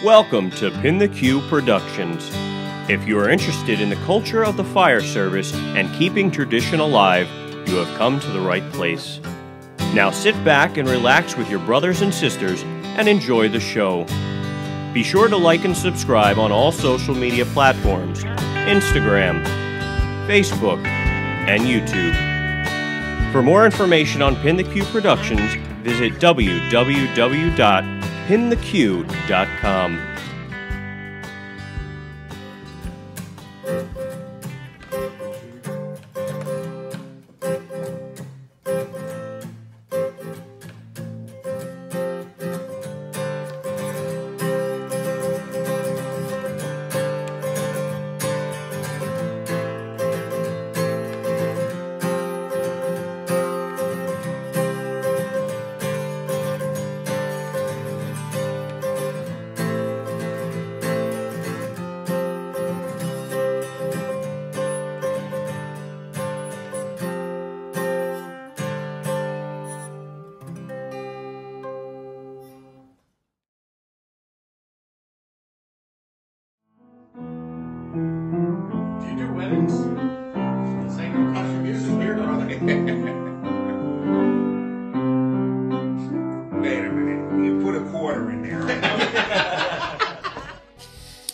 Welcome to PintheQ Productions. If you are interested in the culture of the fire service and keeping tradition alive, you have come to the right place. Now sit back and relax with your brothers and sisters and enjoy the show. Be sure to like and subscribe on all social media platforms, Instagram, Facebook, and YouTube. For more information on PintheQ Productions, visit www.pintheq.com.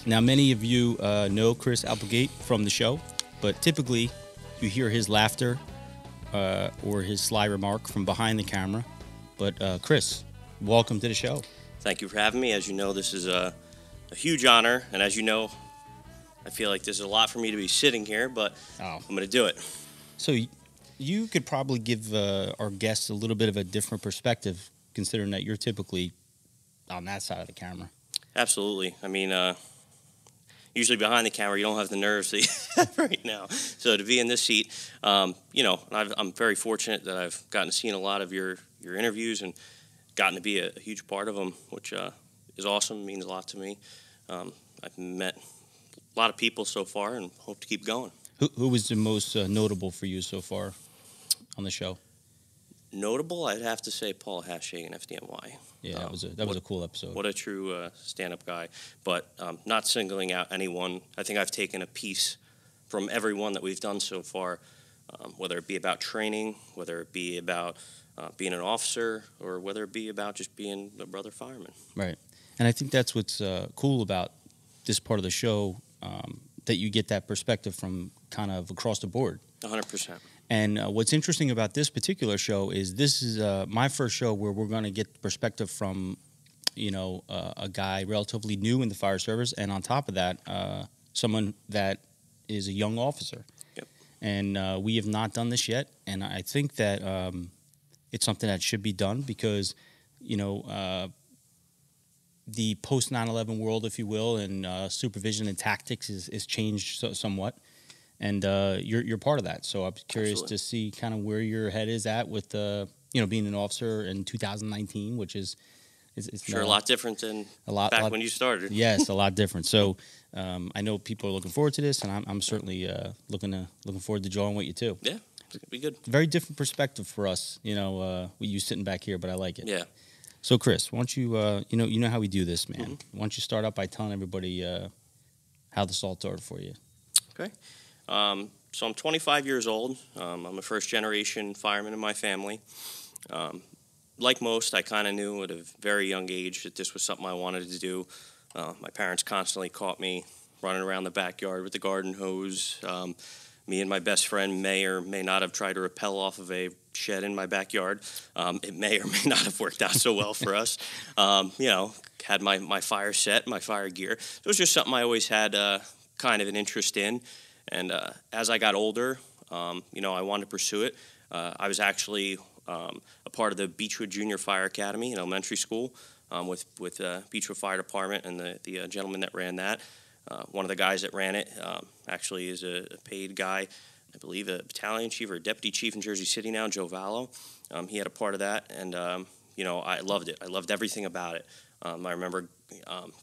Now, many of you know Chris Applegate from the show, but typically you hear his laughter or his sly remark from behind the camera. But Chris, welcome to the show. Thank you for having me. As you know, this is a huge honor, and as you know, I feel like there's a lot for me to be sitting here, but I'm going to do it. So you could probably give our guests a little bit of a different perspective, considering that you're typically on that side of the camera. Absolutely. I mean, usually behind the camera, you don't have the nerves that you have right now. So to be in this seat, you know, I'm very fortunate that I've gotten to see a lot of your interviews and gotten to be a huge part of them, which is awesome, means a lot to me. I've met a lot of people so far and hope to keep going. Who was the most notable for you so far on the show? Notable, I'd have to say Paul Hashagen, FDNY. Yeah, that was a cool episode. What a true stand-up guy. But not singling out anyone. I think I've taken a piece from everyone that we've done so far, whether it be about training, whether it be about being an officer, or whether it be about just being a brother fireman. Right. And I think that's what's cool about this part of the show, that you get that perspective from kind of across the board. 100%. And what's interesting about this particular show is this is my first show where we're going to get perspective from, you know, a guy relatively new in the fire service, and on top of that, someone that is a young officer. Yep. And we have not done this yet, and I think that it's something that should be done because, you know, the post 9/11 world, if you will, and supervision and tactics is changed somewhat. And you're part of that, so I'm curious to see kind of where your head is at with you know, being an officer in 2019, which is sure a lot different than back when you started. Yes, a lot different. So I know people are looking forward to this, and I'm certainly looking forward to joining with you too. Yeah, it's gonna be good. Very different perspective for us, you know, with you sitting back here, but I like it. Yeah. So Chris, why don't you you know how we do this, man? Mm-hmm. Why don't you start out by telling everybody how this all started for you? Okay. So I'm 25 years old. I'm a first-generation fireman in my family. Like most, I kind of knew at a very young age that this was something I wanted to do. My parents constantly caught me running around the backyard with the garden hose. Me and my best friend may or may not have tried to rappel off of a shed in my backyard. It may or may not have worked out so well for us. You know, had my fire set, my fire gear. It was just something I always had kind of an interest in. And as I got older, you know, I wanted to pursue it. I was actually a part of the Beechwood Junior Fire Academy in elementary school with Beechwood Fire Department and the gentleman that ran that. One of the guys that ran it actually is a paid guy, I believe a battalion chief or a deputy chief in Jersey City now, Joe Vallo. He had a part of that, and you know, I loved it. I loved everything about it. I remember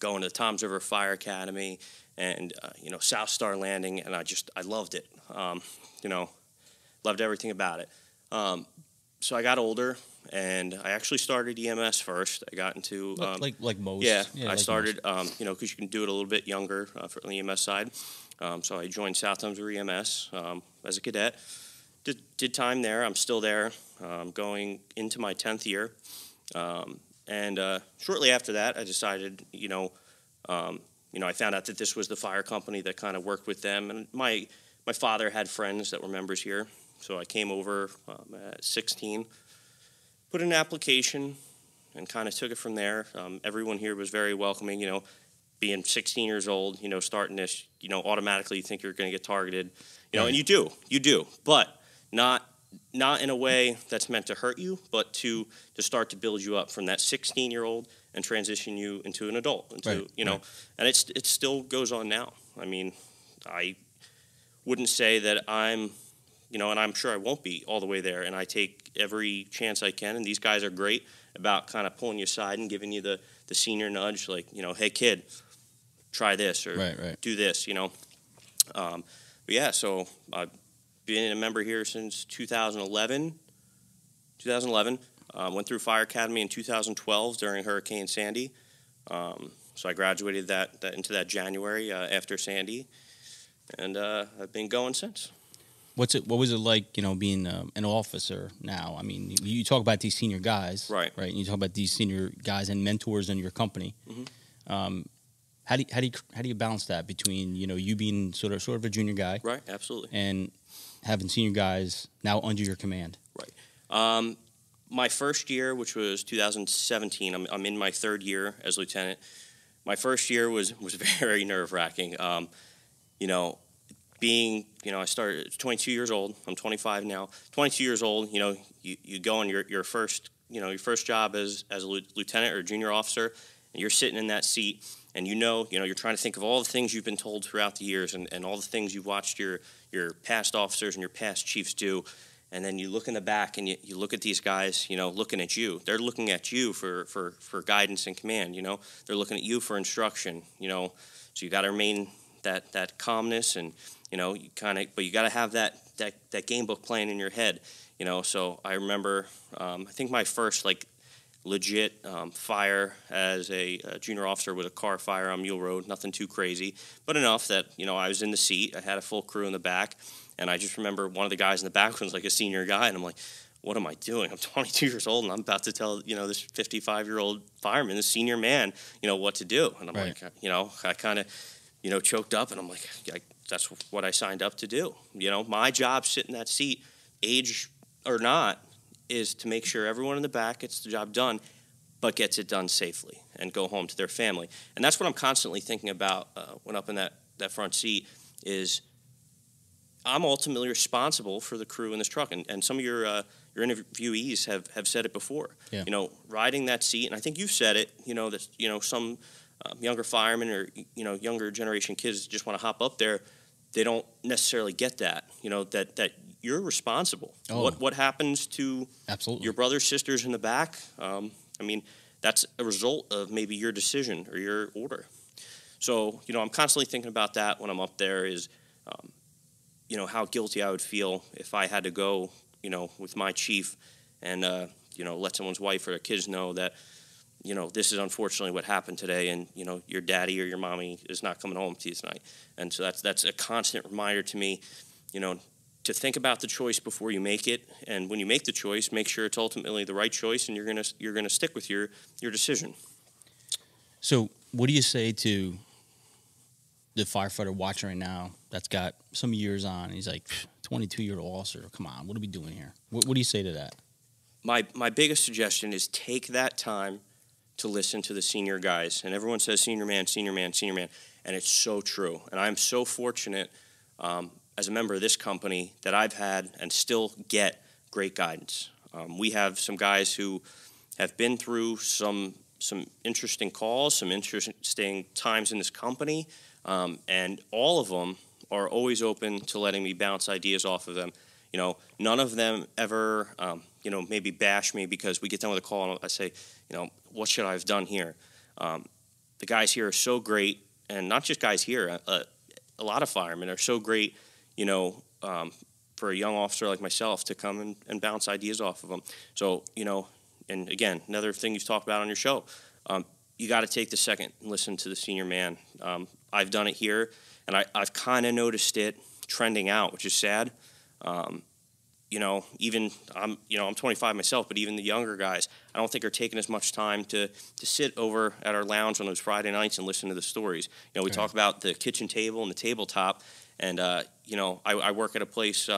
going to the Toms River Fire Academy and you know, South Star Landing, and I loved it. You know, loved everything about it. So I got older, and I actually started EMS first. I got into like most. Yeah, Yeah, I like started because you can do it a little bit younger for the EMS side. So I joined South Dunsmere EMS as a cadet. Did time there. I'm still there, going into my 10th year. And shortly after that, I decided, I found out that this was the fire company that kind of worked with them. And my father had friends that were members here. So I came over at 16, put in an application, and kind of took it from there. Everyone here was very welcoming, being 16 years old, starting this, automatically you think you're going to get targeted, Right. and you do, but not in a way that's meant to hurt you, but to start to build you up from that 16-year-old and transition you into an adult, Right. And it still goes on now. I mean, I wouldn't say that I'm, and I'm sure I won't be all the way there, and I take every chance I can, and these guys are great about kind of pulling you aside and giving you the senior nudge, like, hey, kid, try this, or Right. do this, But yeah, so I've been a member here since 2011. Went through Fire Academy in 2012 during Hurricane Sandy. So I graduated that into that January after Sandy, and I've been going since. What was it like, being an officer now? I mean, you talk about these senior guys, Right? And you talk about these senior guys and mentors in your company. Mm-hmm. How do you balance that between you being sort of a junior guy, Right, absolutely, and having senior guys now under your command? right. My first year, which was 2017, I'm in my third year as lieutenant. My first year was very nerve-wracking. I started 22 years old. I'm 25 now. 22 years old. You go on your first job as a lieutenant or junior officer, and you're sitting in that seat, and you're trying to think of all the things you've been told throughout the years, and all the things you've watched your past officers and your past chiefs do. And then you look in the back and you look at these guys, looking at you. They're looking at you for guidance and command, They're looking at you for instruction, So you got to remain that calmness, and, but you got to have that game book playing in your head, So I remember, I think my first, legit fire as a junior officer with a car fire on Mule Road, nothing too crazy, but enough that, I was in the seat. I had a full crew in the back. And I just remember one of the guys in the back was like a senior guy, and I'm like, what am I doing? I'm 22 years old, and I'm about to tell, this 55-year-old fireman, this senior man, what to do. And I'm Right. like, I kind of, choked up, and I'm like, that's what I signed up to do. My job sitting in that seat, age or not, is to make sure everyone in the back gets the job done, but gets it done safely and go home to their family. And that's what I'm constantly thinking about when up in that front seat is I'm ultimately responsible for the crew in this truck, and some of your interviewees have said it before. Yeah. Riding that seat, and I think you've said it. That some younger firemen or younger generation kids just want to hop up there. They don't necessarily get that. That you're responsible. Oh. What happens to Absolutely. your brothers, sisters in the back? That's a result of maybe your decision or your order. So I'm constantly thinking about that when I'm up there. Is how guilty I would feel if I had to go, with my chief and, let someone's wife or kids know that, this is unfortunately what happened today, and, your daddy or your mommy is not coming home to you tonight. And so that's a constant reminder to me, to think about the choice before you make it. And when you make the choice, make sure it's ultimately the right choice, and you're gonna stick with your decision. So what do you say to the firefighter watching right now that's got some years on? He's like, 22-year-old officer, come on, what are we doing here? What do you say to that? My biggest suggestion is take that time to listen to the senior guys. And everyone says senior man, senior man, senior man. And it's so true. And I'm so fortunate as a member of this company that I've had and still get great guidance. We have some guys who have been through some interesting calls, some interesting times in this company, and all of them are always open to letting me bounce ideas off of them. None of them ever, maybe bash me because we get done with a call and I say, what should I have done here? The guys here are so great, and not just guys here, a lot of firemen are so great, for a young officer like myself to come and bounce ideas off of them. So, and again, another thing you've talked about on your show, you got to take the second and listen to the senior man. I've done it here, and I've kind of noticed it trending out, which is sad. Even I'm 25 myself, but even the younger guys, I don't think are taking as much time to sit over at our lounge on those Friday nights and listen to the stories. We talk about the kitchen table and the tabletop, and I work at a place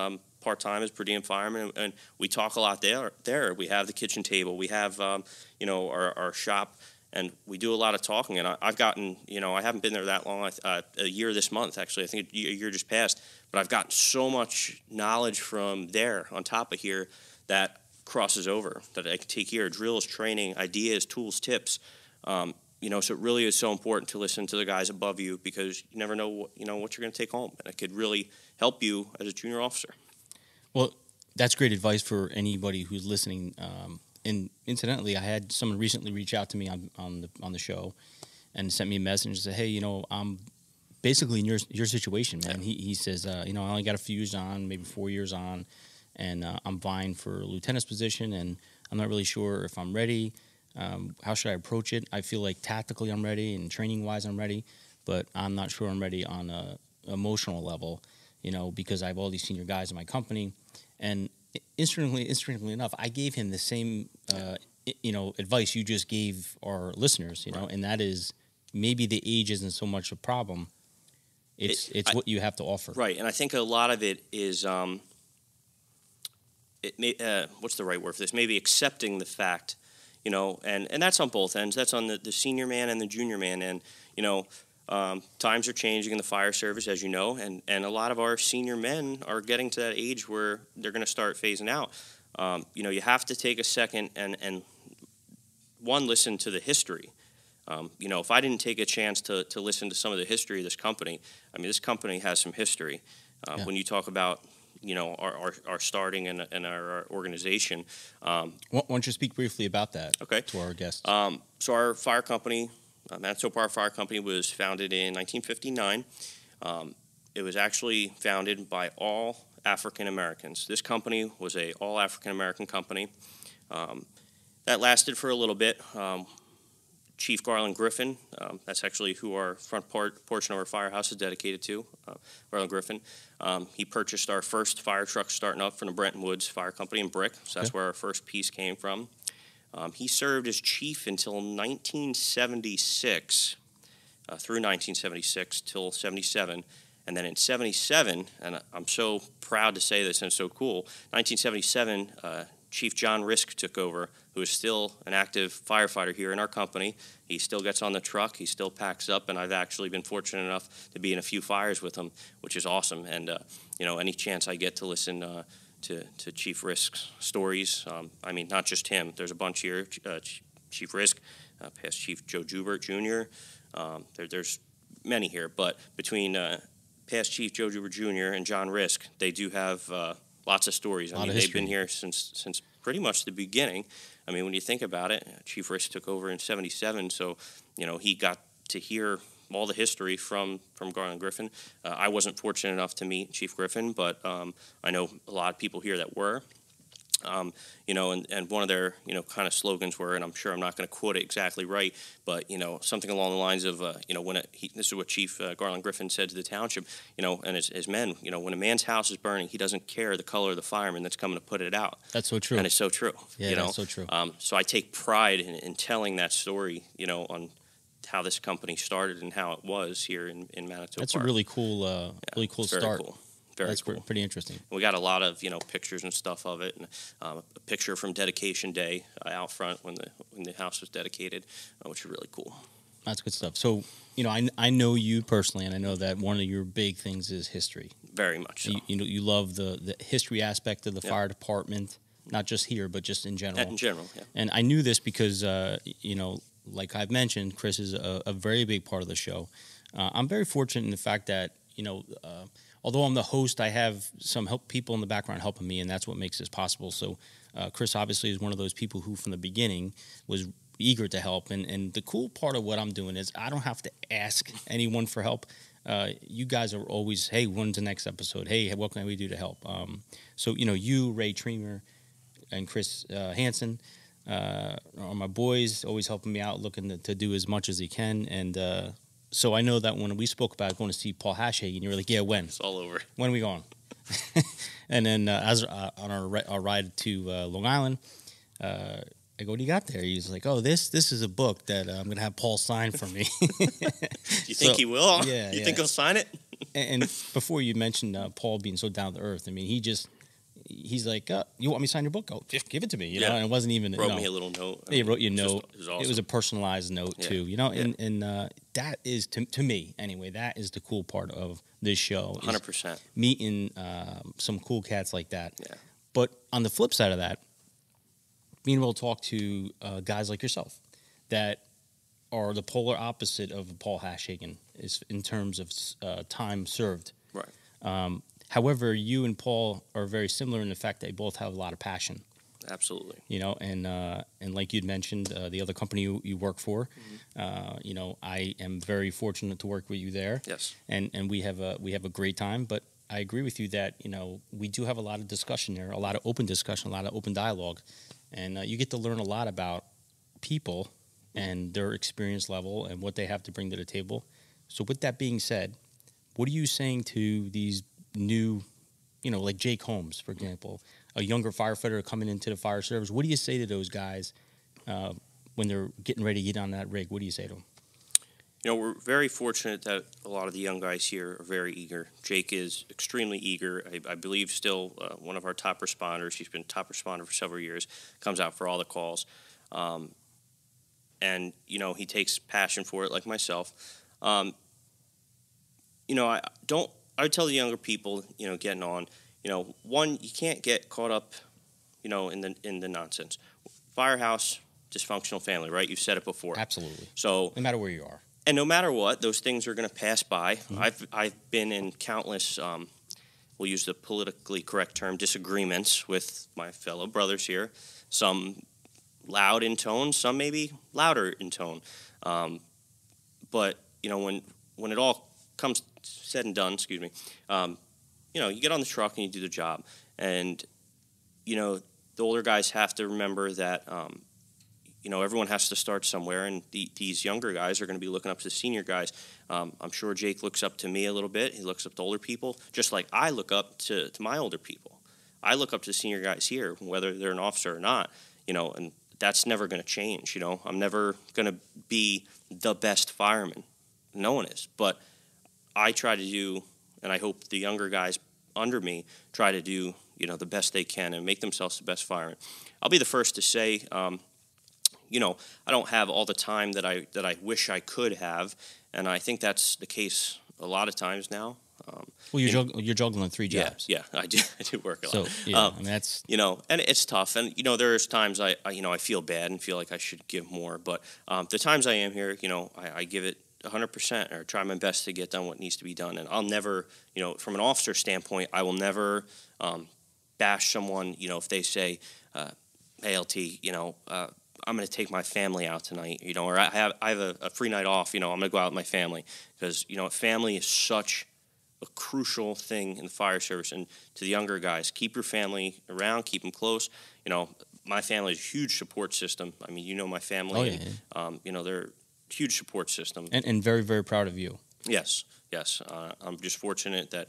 part-time as per diem fireman, and we talk a lot there. We have the kitchen table, we have our shop, and we do a lot of talking. And I've gotten, I haven't been there that long, a year this month actually. I think a year just passed. But I've gotten so much knowledge from there on top of here that crosses over, that I can take here: drills, training, ideas, tools, tips. So it really is so important to listen to the guys above you, because you never know what you're going to take home, and it could really help you as a junior officer. Well, that's great advice for anybody who's listening. And incidentally, I had someone recently reach out to me on the show and sent me a message and said, "Hey, I'm basically in your situation, man." Yeah. He says, I only got a few years on, maybe 4 years on, and I'm vying for a lieutenant's position, and I'm not really sure if I'm ready. How should I approach it? I feel like tactically I'm ready, and training-wise I'm ready, but I'm not sure I'm ready on a emotional level, because I have all these senior guys in my company. And interestingly enough, I gave him the same, advice you just gave our listeners, Right. and that is maybe the age isn't so much a problem. It's what you have to offer. Right, and I think a lot of it is, what's the right word for this? Maybe accepting the fact, and that's on both ends. That's on the senior man and the junior man end. Times are changing in the fire service, as you know, and a lot of our senior men are getting to that age where they're going to start phasing out. You have to take a second and listen to the history. If I didn't take a chance to listen to some of the history of this company, this company has some history. When you talk about, our starting and our organization. Why don't you speak briefly about that to our guests? So our fire company, Manitou Park Fire Company, was founded in 1959. It was actually founded by all African Americans. This company was a all African American company. That lasted for a little bit. Chief Garland Griffin, that's actually who our front portion of our firehouse is dedicated to, Garland Griffin. He purchased our first fire truck starting up from the Brenton Woods Fire Company in Brick, so that's where our first piece came from. He served as chief until 1976, through 1976 till 77. And then in 77, and I'm so proud to say this and it's so cool, 1977, Chief John Risk took over, who is still an active firefighter here in our company. He still gets on the truck, he still packs up, and I've actually been fortunate enough to be in a few fires with him, which is awesome. And, any chance I get to listen to Chief Risk's stories, not just him. There's a bunch here, Chief Risk, past Chief Joe Joubert Jr., there's many here, but between past Chief Joe Joubert Jr. and John Risk, they do have lots of stories. They've been here since pretty much the beginning. When you think about it, Chief Risk took over in 77, so, he got to hear all the history from Garland Griffin. I wasn't fortunate enough to meet Chief Griffin, but I know a lot of people here that were. And one of their, kind of slogans were, and I'm sure I'm not going to quote it exactly right, but, something along the lines of, this is what Chief Garland Griffin said to the township, and his men, when a man's house is burning, he doesn't care the color of the fireman that's coming to put it out. That's so true. And it's so true. Yeah, that's so true. So I take pride in telling that story, on how this company started and how it was here in Manitou Park. That's a really cool start. Cool. Very cool. Pretty interesting. We got a lot of pictures and stuff of it, and a picture from Dedication Day out front when the house was dedicated, which is really cool. That's good stuff. So I know you personally, and I know that one of your big things is history. Very much so. You love the history aspect of the fire department, not just here but just in general. In general, yeah. And I knew this because like I've mentioned, Chris is a very big part of the show. I'm very fortunate in the fact that although I'm the host, I have some people in the background helping me, and that's what makes this possible. So Chris obviously is one of those people who, from the beginning, was eager to help. And the cool part of what I'm doing is I don't have to ask anyone for help. You guys are always, hey, when's the next episode? Hey, what can we do to help? So, you, Ray Tremer, and Chris Hansen are my boys, always helping me out, looking to do as much as he can. And so I know that when we spoke about going to see Paul Hashagen, you were like, yeah, when? It's all over. When are we going? And then as on our ride to Long Island, I go, what do you got there? He's like, oh, this is a book that I'm going to have Paul sign for me. You think he will? Yeah. You think he'll sign it? And before you mentioned Paul being so down to earth, I mean, he's like, you want me to sign your book? Oh, just give it to me. You know, and it wasn't even wrote me a little note. He wrote you a note. It was awesome. It was a personalized note too. And that is to me anyway. That is the cool part of this show. 100%. Meeting some cool cats like that. Yeah. But on the flip side of that, being able to talk to guys like yourself that are the polar opposite of Paul Hashagen is in terms of time served. Right. However, you and Paul are very similar in the fact that you both have a lot of passion. Absolutely. And like you'd mentioned, the other company you work for, I am very fortunate to work with you there. Yes. And we have a great time. But I agree with you that we do have a lot of discussion there, a lot of open discussion, a lot of open dialogue, and you get to learn a lot about people and their experience level and what they have to bring to the table. So with that being said, what are you saying to these new, like Jake Holmes, for example, a younger firefighter coming into the fire service? What do you say to those guys when they're getting ready to get on that rig? What do you say to them? We're very fortunate that a lot of the young guys here are very eager. Jake is extremely eager. I believe still one of our top responders. He's been top responder for several years, comes out for all the calls. And he takes passion for it like myself. I would tell the younger people, getting on, one, you can't get caught up, in the nonsense. Firehouse, dysfunctional family, right? You've said it before. Absolutely. So no matter where you are. And no matter what, those things are going to pass by. Mm-hmm. I've been in countless, we'll use the politically correct term, disagreements with my fellow brothers here. Some loud in tone, some maybe louder in tone. But when it all comes said and done, you get on the truck and you do the job. And, the older guys have to remember that, everyone has to start somewhere. And these younger guys are going to be looking up to the senior guys. I'm sure Jake looks up to me a little bit. He looks up to older people, just like I look up to my older people. I look up to the senior guys here, whether they're an officer or not, and that's never going to change. I'm never going to be the best fireman. No one is. But I try to do, and I hope the younger guys under me try to do, the best they can and make themselves the best fireman. I'll be the first to say, I don't have all the time that I wish I could have, and I think that's the case a lot of times now. Well, you're juggling 3 jobs. Yeah, I do work a lot. So that's and it's tough, and there's times I feel bad and feel like I should give more, but the times I am here, I give it 100% or try my best to get done what needs to be done. And I'll never, from an officer standpoint, I will never bash someone, if they say, hey, LT, I'm going to take my family out tonight, or I have a free night off, I'm going to go out with my family. Because, family is such a crucial thing in the fire service. And to the younger guys, keep your family around, keep them close. My family is a huge support system. I mean, my family. Oh, yeah. And, they're huge support system. And very, very proud of you. Yes. I'm just fortunate that,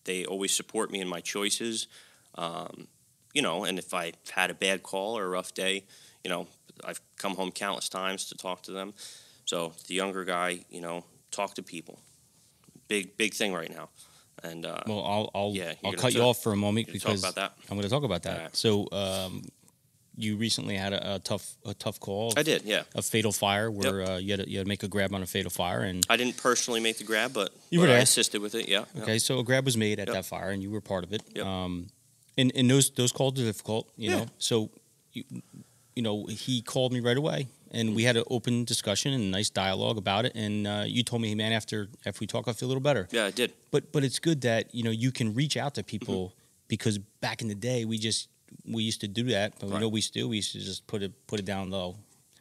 they always support me in my choices. And if I've had a bad call or a rough day, I've come home countless times to talk to them. So the younger guy, talk to people. Big thing right now. And well, I'll cut you off for a moment because talk about that? I'm going to talk about that. Right. So you recently had a tough call. I did, yeah. A fatal fire where you had to make a grab on a fatal fire, and I didn't personally make the grab, but I assisted with it. Yeah. Okay, so a grab was made at that fire, and you were part of it. Yep. And those calls are difficult, you know. So he called me right away, and we had an open discussion and a nice dialogue about it. And you told me, hey, man, after we talk, I feel a little better. Yeah, I did. But it's good that you can reach out to people because back in the day we we used to do that, but we know we used to just put it down low,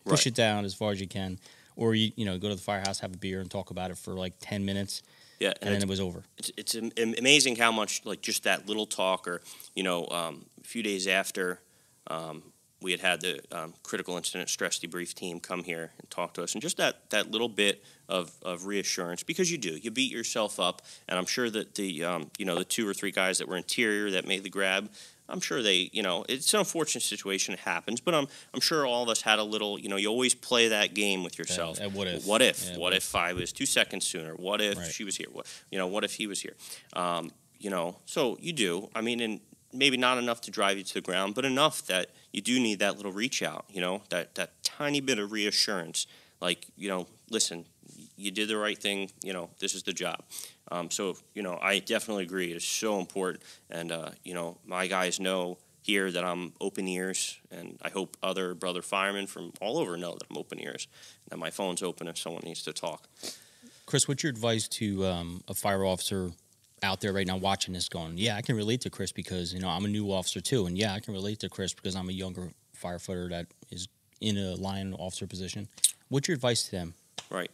push it down as far as you can, or you know, go to the firehouse, have a beer, and talk about it for like 10 minutes. Yeah, and then it was over. It's amazing how much, like, just that little talk, or, you know, a few days after we had the critical incident stress debrief team come here and talk to us, and just that little bit of reassurance, because you beat yourself up, and I'm sure that the you know, the 2 or 3 guys that were interior that made the grab, I'm sure they, you know, it's an unfortunate situation, it happens, but I'm sure all of us had a little, you know, you always play that game with yourself. What if? What if? Yeah, what if I was 2 seconds sooner? What if she was here? What, you know, what if he was here? You know, so you do. I mean, and maybe not enough to drive you to the ground, but enough that you do need that little reach out, you know, that tiny bit of reassurance. Like, you know, listen, you did the right thing, you know, this is the job. So, you know, I definitely agree. It is so important. And, you know, my guys know here that I'm open ears, and I hope other brother firemen from all over know that I'm open ears, that my phone's open if someone needs to talk. Chris, what's your advice to a fire officer out there right now watching this going, yeah, I can relate to Chris because, you know, I'm a new officer too, and yeah, I can relate to Chris because I'm a younger firefighter that is in a line officer position. What's your advice to them? Right.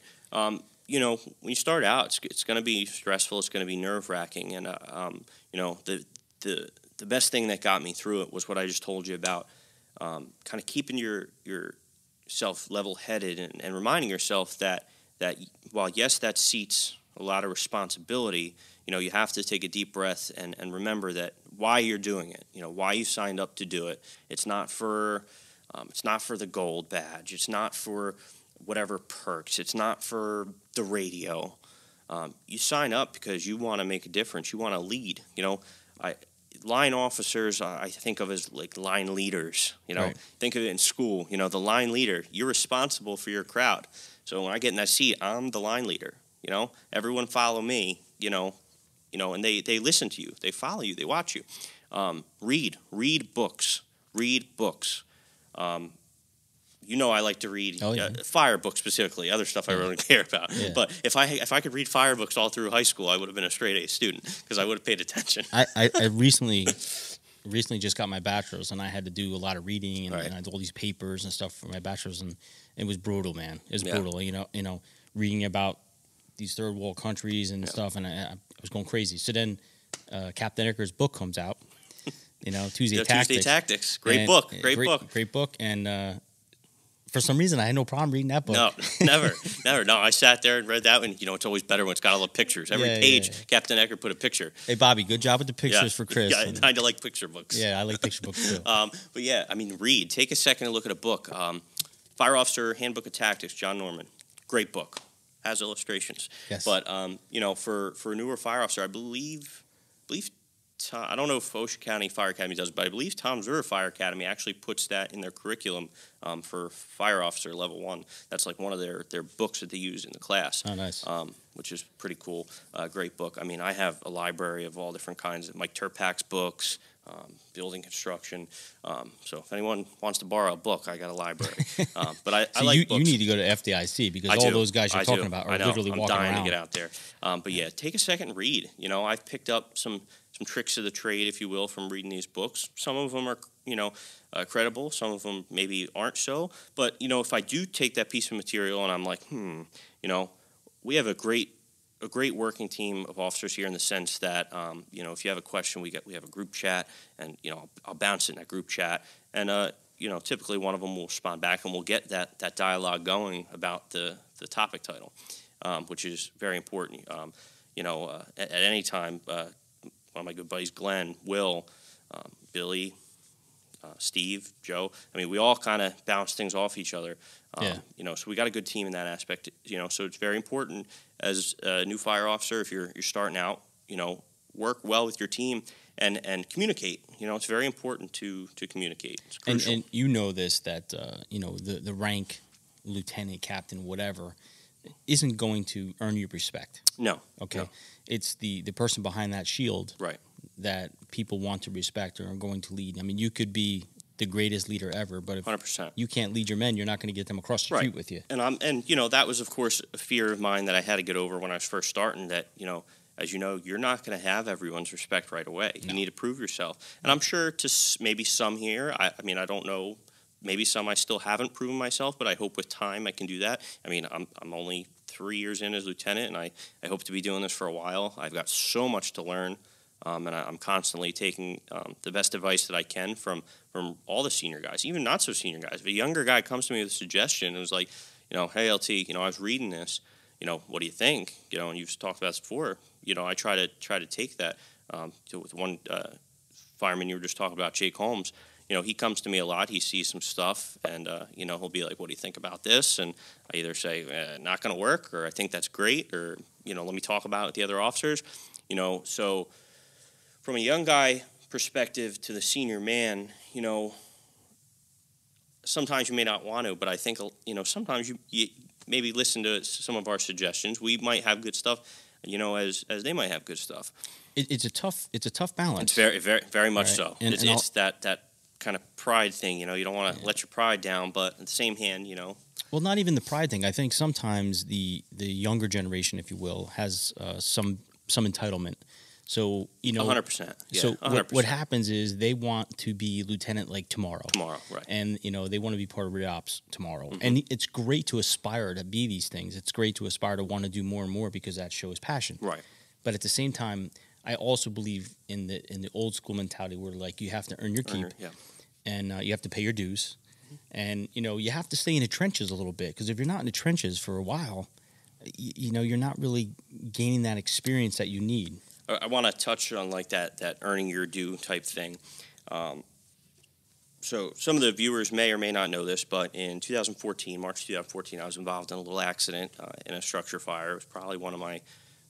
You know, when you start out, it's going to be stressful. It's going to be nerve-wracking. And, you know, the best thing that got me through it was what I just told you about, kind of keeping yourself level-headed and reminding yourself that while, yes, that seats a lot of responsibility, you know, you have to take a deep breath and remember that why you're doing it, you know, why you signed up to do it. It's not for the gold badge. It's not for whatever perks. It's not for the radio. You sign up because you want to make a difference. You want to lead. You know, line officers I think of as like line leaders. You know, think of it in school. You know, the line leader. You're responsible for your crowd. So when I get in that seat, I'm the line leader. You know, everyone follow me. You know, and they listen to you. They follow you. They watch you. Read books. Read books. You know, I like to read fire books specifically. Other stuff I really care about. Yeah. But if I could read fire books all through high school, I would have been a straight A student because I would have paid attention. I recently just got my bachelor's, and I had to do a lot of reading, and I did all these papers and stuff for my bachelor's, and it was brutal, man. It was brutal. You know, reading about these third world countries and stuff, and I was going crazy. So then Captain Ecker's book comes out. You know, Tuesday Tactics. Great book. Great book. And for some reason, I had no problem reading that book. No, never. No, I sat there and read that one. You know, it's always better when it's got all the pictures. Every page, Captain Ecker put a picture. Hey, Bobby, good job with the pictures for Chris. Yeah, I kind of like picture books. Yeah, I like picture books too. But yeah, I mean, read. Take a second to look at a book. Fire Officer Handbook of Tactics, John Norman. Great book. Has illustrations. Yes. But, you know, for a newer fire officer, I believe I don't know if Ocean County Fire Academy does, but I believe Tom's River Fire Academy actually puts that in their curriculum for Fire Officer Level 1. That's like one of their books that they use in the class. Oh, nice. Which is pretty cool. Great book. I mean, I have a library of all different kinds of Mike Turpak's books, building construction. So if anyone wants to borrow a book, I got a library. But I like books. You need to go to FDIC because all those guys you're talking about are literally walking around. I'm dying to get out there. But yeah, take a second and read. You know, I've picked up some tricks of the trade, if you will, from reading these books. Some of them are, you know, credible. Some of them maybe aren't so. But, you know, if I do take that piece of material and I'm like, you know, we have a great working team of officers here in the sense that, you know, if you have a question, we have a group chat, and, you know, I'll bounce it in that group chat. And, you know, typically one of them will respond back, and we'll get that dialogue going about the topic title, which is very important. You know, at any time, one of my good buddies, Glenn, Will, Billy, Steve, Joe. I mean, we all kind of bounce things off each other. You know, so we got a good team in that aspect. You know, so it's very important as a new fire officer, if you're starting out, you know, work well with your team and communicate. You know, it's very important to communicate. It's crucial. And you know this, that you know, the rank, lieutenant, captain, whatever, isn't going to earn you respect. No. Okay. No. It's the person behind that shield that people want to respect or are going to lead. I mean, you could be the greatest leader ever, but if 100%. you can't lead your men, you're not going to get them across the street with you. And you know, that was of course a fear of mine that I had to get over when I was first starting. That, you know, as you know, you're not going to have everyone's respect right away. You need to prove yourself. And I'm sure maybe some here, I mean, I don't know, maybe some I still haven't proven myself, but I hope with time I can do that. I mean, I'm only 3 years in as lieutenant, and I hope to be doing this for a while. I've got so much to learn, and I'm constantly taking the best advice that I can from all the senior guys, even not so senior guys. If a younger guy comes to me with a suggestion, it was like, hey, LT, I was reading this, what do you think? And you've talked about this before. I try to take that. With one fireman you were just talking about, Jake Holmes, he comes to me a lot. He sees some stuff, and he'll be like, "What do you think about this?" And I either say, "Not going to work," or "I think that's great," or "Let me talk about it with the other officers." So from a young guy perspective to the senior man, sometimes you may not want to, but I think sometimes you maybe listen to some of our suggestions. We might have good stuff, as they might have good stuff. It's a tough balance. It's very much right. so. And it's that kind of pride thing, you don't want to let your pride down, but at the same hand, Well, not even the pride thing. I think sometimes the younger generation, if you will, has some entitlement. So 100%. Yeah, so 100%. What happens is they want to be lieutenant like tomorrow. Tomorrow, right? And they want to be part of reops tomorrow. Mm-hmm. And it's great to aspire to be these things. It's great to aspire to want to do more and more because that shows passion. Right. But at the same time, I also believe in the old school mentality where like you have to earn your keep, and you have to pay your dues, and you have to stay in the trenches a little bit because if you're not in the trenches for a while, you're not really gaining that experience that you need. I want to touch on like that earning your due type thing. So some of the viewers may or may not know this, but in March 2014, I was involved in a little accident in a structure fire. It was probably one of my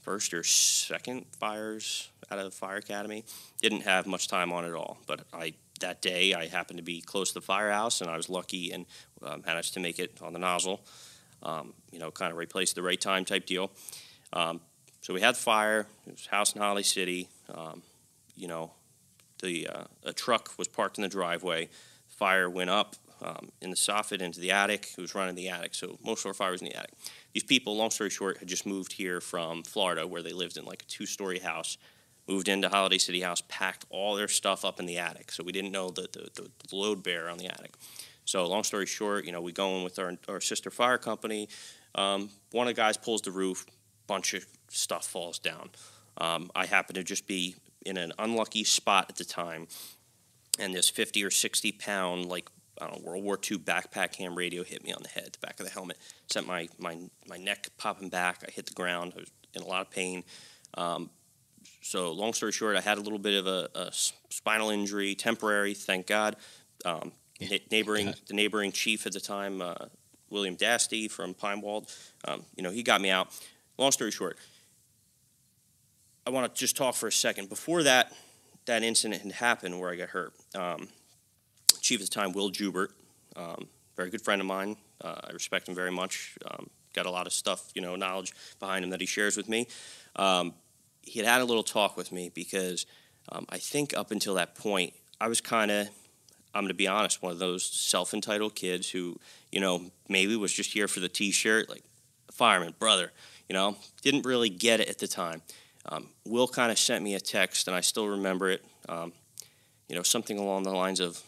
first or second fires out of the fire academy. Didn't have much time on it at all, but that day I happened to be close to the firehouse, and I was lucky and managed to make it on the nozzle. Kind of replaced the right time type deal. So we had fire. It was a house in Holly City. A truck was parked in the driveway. Fire went up in the soffit into the attic. It was running the attic, so most of our fire was in the attic. These people, long story short, had just moved here from Florida, where they lived in like a 2-story house, moved into Holiday City House, packed all their stuff up in the attic, so we didn't know the load bearer on the attic. So long story short, we go in with our sister fire company. One of the guys pulls the roof, bunch of stuff falls down. I happen to just be in an unlucky spot at the time, and this 50 or 60 pound, like, I don't know, World War II backpack ham radio hit me on the head, the back of the helmet, sent my neck popping back. I hit the ground. I was in a lot of pain. So long story short, I had a little bit of a spinal injury, temporary, thank God. The neighboring chief at the time, William Dasty from Pinewald, he got me out. Long story short, I want to just talk for a second. Before that incident had happened where I got hurt, chief at the time, Will Jubert, very good friend of mine. I respect him very much. Got a lot of stuff, knowledge behind him that he shares with me. He had a little talk with me because I think up until that point, I was kind of, I'm going to be honest, one of those self-entitled kids who, maybe was just here for the T-shirt, like fireman, brother, didn't really get it at the time. Will kind of sent me a text, and I still remember it, something along the lines of,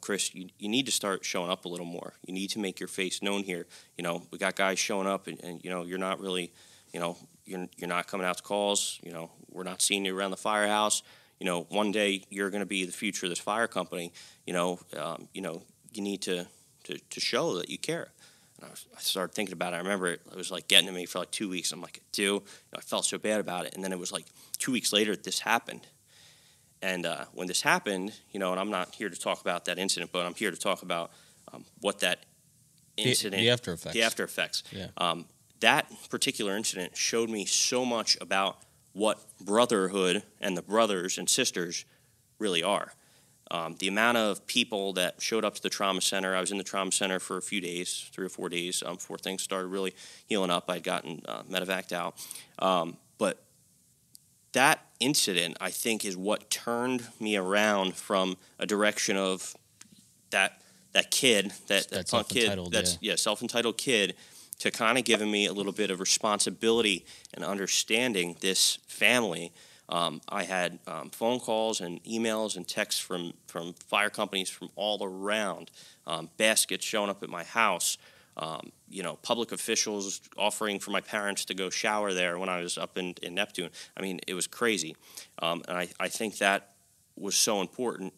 Chris, you need to start showing up a little more. You need to make your face known here. We got guys showing up, and you're not really, you're not coming out to calls. We're not seeing you around the firehouse. One day you're going to be the future of this fire company. You need to show that you care. And I started thinking about it. I remember it was like getting to me for like 2 weeks. I'm like, I felt so bad about it. And then it was like 2 weeks later, this happened. And when this happened, and I'm not here to talk about that incident, but I'm here to talk about what that incident, the after effects. The after effects. Yeah. That particular incident showed me so much about what brotherhood and the brothers and sisters really are. The amount of people that showed up to the trauma center. I was in the trauma center for a few days, 3 or 4 days, before things started really healing up. I'd gotten medevaced out. But that incident, I think, is what turned me around from a direction of that kid, that punk kid, self-entitled kid, to kind of giving me a little bit of responsibility and understanding this family. I had phone calls and emails and texts from fire companies from all around, baskets showing up at my house, public officials offering for my parents to go shower there when I was up in Neptune. I mean, it was crazy. And I think that was so important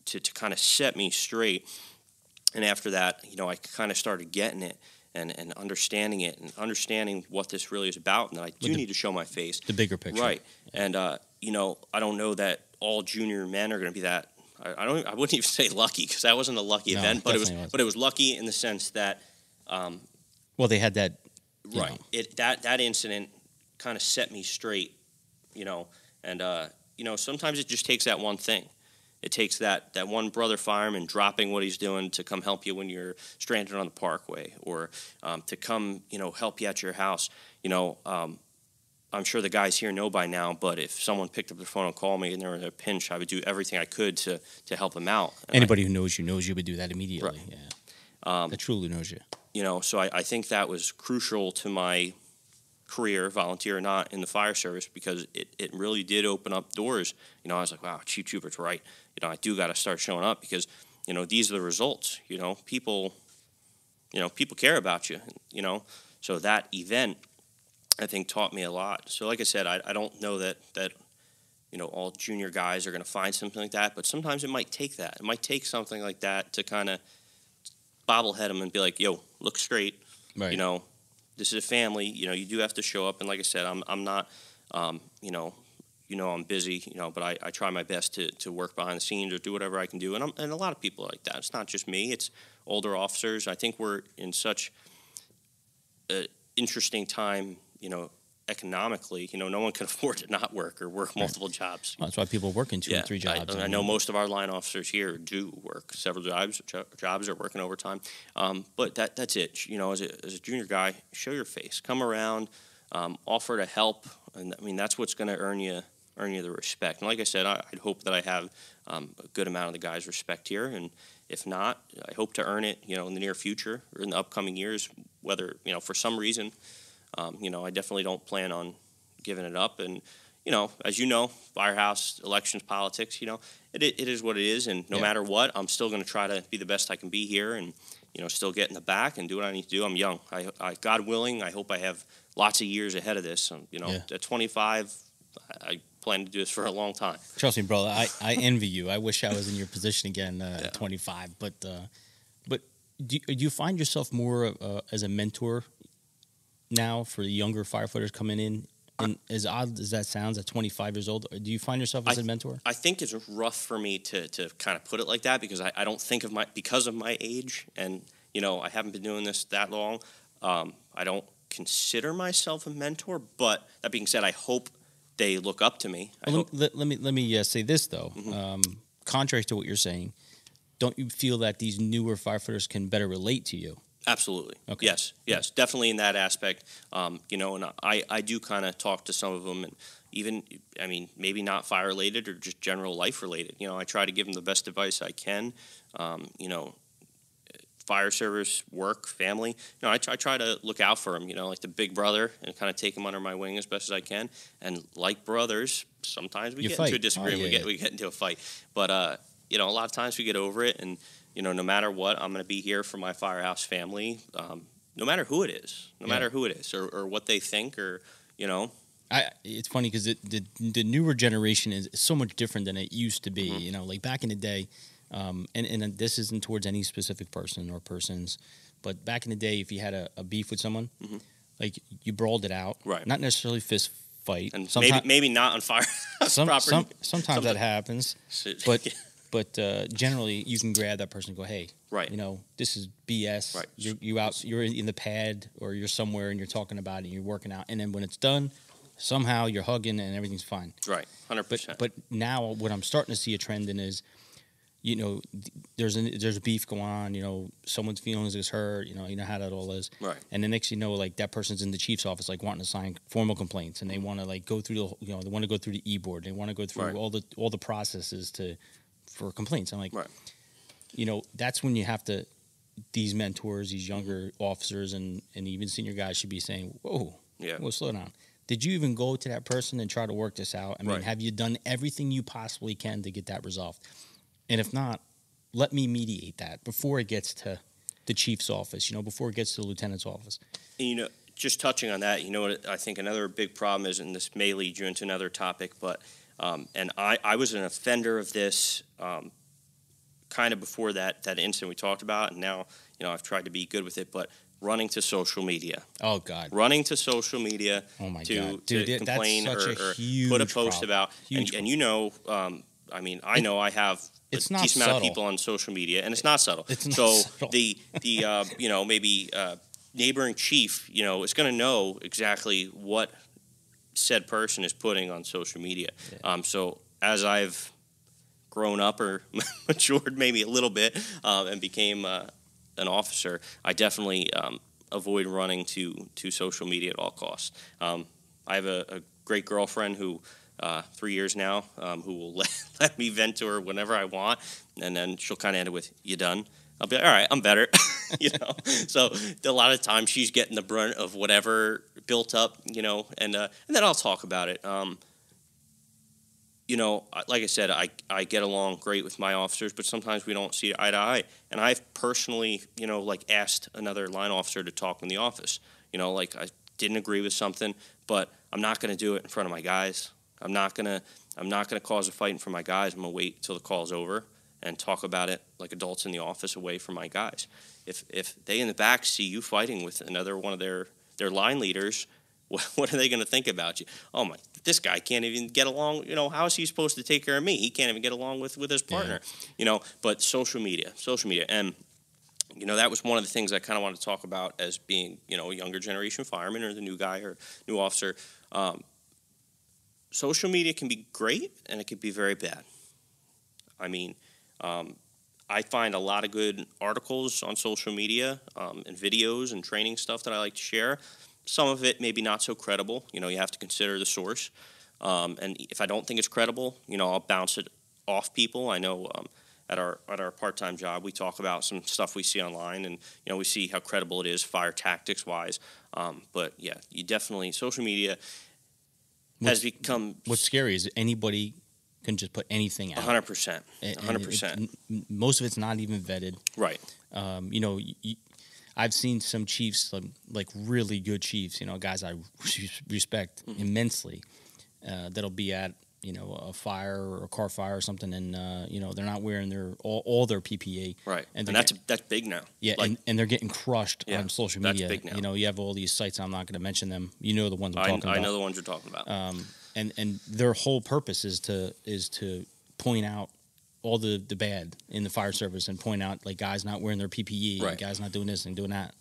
to kind of set me straight. And after that, I kind of started getting it and understanding it and understanding what this really is about, and that I do need to show my face. The bigger picture. Right. And, I don't know that all junior men are going to be that. I wouldn't even say lucky, because that wasn't a lucky event, but it was lucky in the sense that. Well, they had that. Right. That incident kind of set me straight, and sometimes it just takes that one thing. It takes that one brother fireman dropping what he's doing to come help you when you're stranded on the parkway, or to come, help you at your house. I'm sure the guys here know by now, but if someone picked up the phone and called me and they were in a pinch, I would do everything I could to help them out. And anybody who knows you would do that immediately. Right. Yeah. That truly knows you. So I think that was crucial to my career, volunteer or not, in the fire service, because it really did open up doors. I was like, wow, Chief Chubert's right. I do got to start showing up, because, these are the results. People care about you, So that event, I think, taught me a lot. So like I said, I don't know that all junior guys are going to find something like that, but sometimes it might take that. It might take something like that to kind of bobblehead them and be like, yo, look straight. Right. This is a family. You do have to show up. And like I said, I'm not, I'm busy, but I try my best to work behind the scenes or do whatever I can do. And a lot of people are like that. It's not just me. It's older officers. I think we're in such an interesting time, economically. No one can afford to not work or work multiple jobs. Well, that's why people are working 2 and 3 jobs. I know most of our line officers here do work several jobs or working overtime. But that's it. As a junior guy, show your face. Come around, offer to help. And I mean, that's what's going to earn you the respect. And like I said, I'd hope that I have a good amount of the guys' respect here. And if not, I hope to earn it, in the near future or in the upcoming years, whether, for some reason, I definitely don't plan on giving it up. And, as firehouse, elections, politics, it is what it is. And no matter what, I'm still going to try to be the best I can be here and, still get in the back and do what I need to do. I'm young. I God willing, I hope I have lots of years ahead of this. At 25, I plan to do this for a long time. Trust me, brother. I envy you. I wish I was in your position again at 25. But do you find yourself more as a mentor now for the younger firefighters coming in? And as odd as that sounds, at 25 years old, do you find yourself as a mentor? I think it's rough for me to kind of put it like that, because I don't think because of my age, and I haven't been doing this that long. I don't consider myself a mentor, but that being said, I hope they look up to me. Let me say this though. Mm-hmm. Contrary to what you're saying, don't you feel that these newer firefighters can better relate to you? Absolutely. Okay. Yes, definitely in that aspect. And I do kind of talk to some of them, and even, maybe not fire related or just general life related. I try to give them the best advice I can. Fire service, work, family. I try to look out for them, like the big brother, and kind of take them under my wing as best as I can. And like brothers, sometimes we get into a disagreement. We get into a fight. But, a lot of times we get over it. And, no matter what, I'm going to be here for my firehouse family, no matter who it is, or what they think, or, It's funny because the newer generation is so much different than it used to be. Mm-hmm. Like back in the day, and this isn't towards any specific person or persons, but back in the day, if you had a beef with someone, mm-hmm. like you brawled it out, right? Not necessarily fist fight, and maybe not on fire property. Sometimes that happens, but generally you can grab that person and go, hey, right? This is BS. Right. You're in the pad or you're somewhere and you're talking about it and you're working out, and then when it's done, somehow you're hugging and everything's fine. Right, 100%. But now what I'm starting to see a trend in is, there's a beef going on. Someone's feelings is hurt. You know how that all is. Right. And the next like that person's in the chief's office, like wanting to sign formal complaints, and they want to like go through they want to go through the e-board. They want to go through all the processes for complaints. I'm like, right. That's when you have to these mentors, these younger officers, and even senior guys should be saying, "Whoa, Yeah. well, slow down. Did you even go to that person and try to work this out? I mean, Right. have you done everything you possibly can to get that resolved? And if not, let me mediate that before it gets to the chief's office, before it gets to the lieutenant's office." And, just touching on that, what I think another big problem is, and this may lead you into another topic, but and I was an offender of this kind of before that incident we talked about, and now I've tried to be good with it, but running to social media. Oh God, running to social media. Oh my to, God, to dude, complain that's such or a huge put a post problem. about, Huge and I mean, I know I have a it's not decent amount of subtle. people on social media, and it's not subtle. It's not so subtle. the maybe neighboring chief, is going to know exactly what said person is putting on social media. Yeah. So as I've grown up or matured maybe a little bit and became an officer, I definitely avoid running to social media at all costs. I have a great girlfriend who 3 years now who will let me vent to her whenever I want, and then she'll kind of end it with, "You done?" I'll be like, "All right, I'm better." So a lot of times she's getting the brunt of whatever built up, and then I'll talk about it. Like I said, I get along great with my officers, but sometimes we don't see eye to eye. And I've personally, asked another line officer to talk in the office. I didn't agree with something, but I'm not going to do it in front of my guys. I'm not gonna cause a fight in front of my guys. I'm gonna wait till the call's over and talk about it like adults in the office, away from my guys. If they in the back see you fighting with another one of their line leaders, what are they going to think about you? Oh my, this guy can't even get along. How is he supposed to take care of me? He can't even get along with his partner. Yeah. But social media, and that was one of the things I kind of wanted to talk about as being a younger generation fireman or the new guy or new officer. Social media can be great and it can be very bad. I mean, I find a lot of good articles on social media and videos and training stuff that I like to share. Some of it maybe not so credible. You have to consider the source. And if I don't think it's credible, I'll bounce it off people. I know at our part-time job, we talk about some stuff we see online, and we see how credible it is fire tactics wise. But yeah, you definitely, social media has become. What's scary is anybody can just put anything out. 100%. 100%. Most of it's not even vetted. Right. I've seen some chiefs, like really good chiefs, guys I respect immensely, that'll be at, a fire or a car fire or something, and, they're not wearing all their PPE. Right. And that's big now. Yeah, and they're getting crushed on social media. That's big now. You have all these sites, I'm not going to mention them. You know the ones I'm talking about. I know the ones you're talking about. And their whole purpose is to point out all the bad in the fire service and point out like guys not wearing their PPE, right. And guys not doing this and doing that.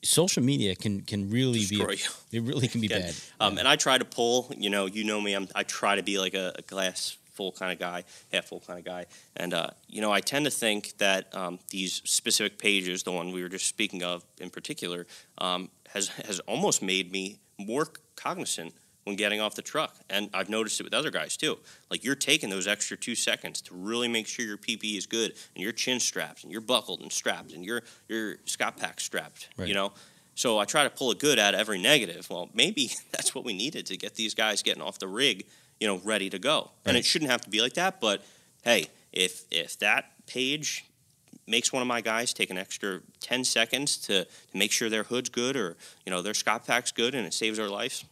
Social media can really destroy you. It really can be bad. And I try to pull. You know me. I try to be like a glass full kind of guy, half full kind of guy. And I tend to think that these specific pages, the one we were just speaking of in particular, has almost made me more cognizant when getting off the truck. And I've noticed it with other guys too. Like, you're taking those extra 2 seconds to really make sure your PPE is good and your chin straps and you're buckled and strapped and your Scott pack strapped, right. So I try to pull a good out of every negative. Well, maybe that's what we needed to get these guys getting off the rig, ready to go. Right. And it shouldn't have to be like that, but hey, if that page makes one of my guys take an extra 10 seconds to make sure their hood's good or, their Scott pack's good and it saves their lives,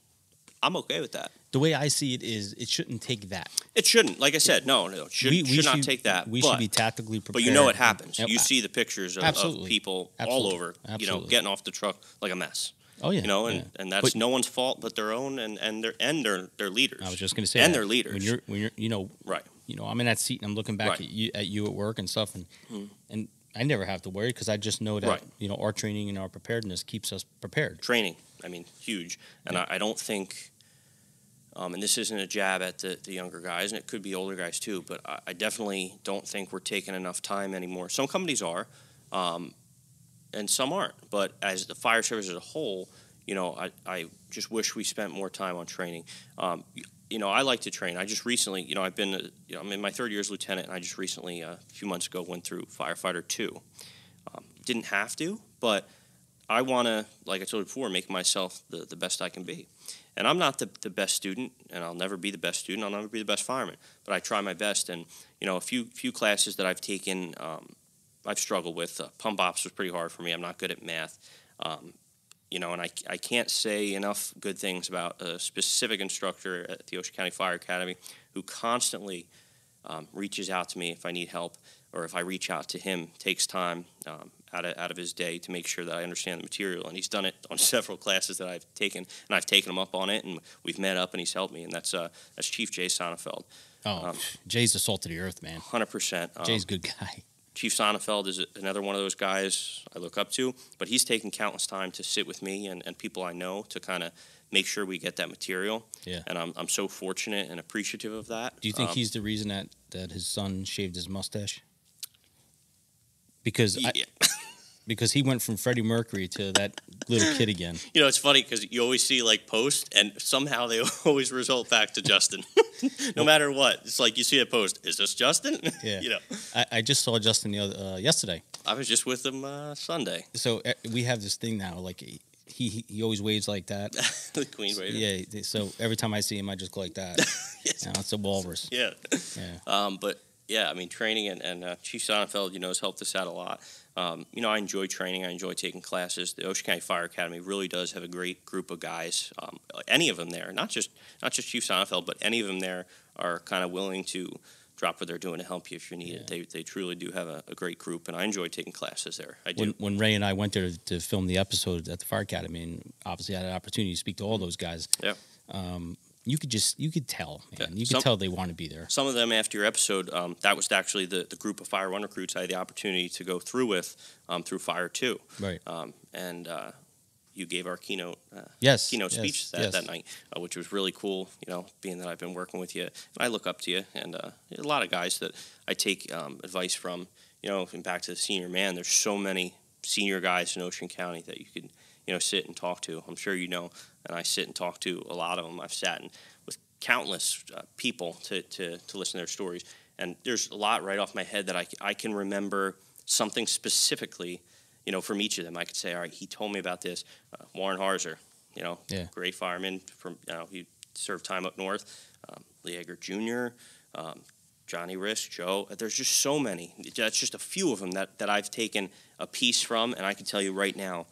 I'm okay with that. The way I see it is it shouldn't take that. It shouldn't. Like I said, no, it should not take that. We should be tactically prepared. But it happens. You see the pictures of people all over, Absolutely. Getting off the truck like a mess. Oh, yeah. And that's no one's fault but their own and their leaders. I was just going to say and their leaders. When you're right. I'm in that seat and I'm looking back at you at work and stuff, and I never have to worry because I just know that our training and our preparedness keeps us prepared. Training, huge. And I don't think, and this isn't a jab at the younger guys, and it could be older guys too, but I definitely don't think we're taking enough time anymore. Some companies are, and some aren't. But as the fire service as a whole, I just wish we spent more time on training. I like to train. I just recently, I've been, I'm in my third year as lieutenant, and I just recently, a few months ago, went through firefighter 2. Didn't have to, but I want to, like I told you before, make myself the best I can be. And I'm not the best student, and I'll never be the best student. I'll never be the best fireman, but I try my best. And a few classes that I've taken, I've struggled with. Pump ops was pretty hard for me. I'm not good at math. And I can't say enough good things about a specific instructor at the Ocean County Fire Academy who constantly reaches out to me if I need help, or if I reach out to him, takes time out of his day to make sure that I understand the material. And he's done it on several classes that I've taken, and I've taken him up on it, and we've met up, and he's helped me. And that's Chief Jay Sonnefeld. Jay's the salt of the earth, man. 100%. Jay's a good guy. Chief Sonnefeld is another one of those guys I look up to, but he's taken countless time to sit with me and people I know to kind of make sure we get that material. Yeah. And I'm so fortunate and appreciative of that. Do you think he's the reason that his son shaved his mustache? Because because he went from Freddie Mercury to that little kid again. It's funny because you always see posts, and somehow they always result back to Justin. No matter what, it's like you see a post. Is this Justin? Yeah. I just saw Justin yesterday. I was just with him Sunday. So we have this thing now, like he always waves like that. The Queen wave. Yeah. So every time I see him, I just go like that. Yes. It's a walrus. Yeah. Yeah. But training and Chief Sonnefeld, has helped us out a lot. I enjoy training. I enjoy taking classes. The Ocean County Fire Academy really does have a great group of guys. Any of them there, not just Chief Sonnefeld, but any of them there are kind of willing to drop what they're doing to help you if you need it. They truly do have a great group, and I enjoy taking classes there. I do. When Ray and I went there to film the episode at the Fire Academy, and obviously had an opportunity to speak to all those guys. Yeah. You could tell, man. Yeah. You could tell they want to be there. Some of them, after your episode, that was actually the group of Fire 1 recruits I had the opportunity to go through with through Fire 2. Right. And you gave our keynote speech that night, which was really cool, being that I've been working with you. And I look up to you, and a lot of guys that I take advice from, and back to the senior man, there's so many senior guys in Ocean County that you could sit and talk to. I'm sure and I sit and talk to a lot of them. I've sat with countless people to listen to their stories, and there's a lot right off my head that I can remember something specifically, from each of them. I could say, all right, he told me about this. Warren Harzer, great fireman from, he served time up north. Lee Egger Jr., Johnny Risk, Joe. There's just so many. That's just a few of them that I've taken a piece from, and I can tell you right now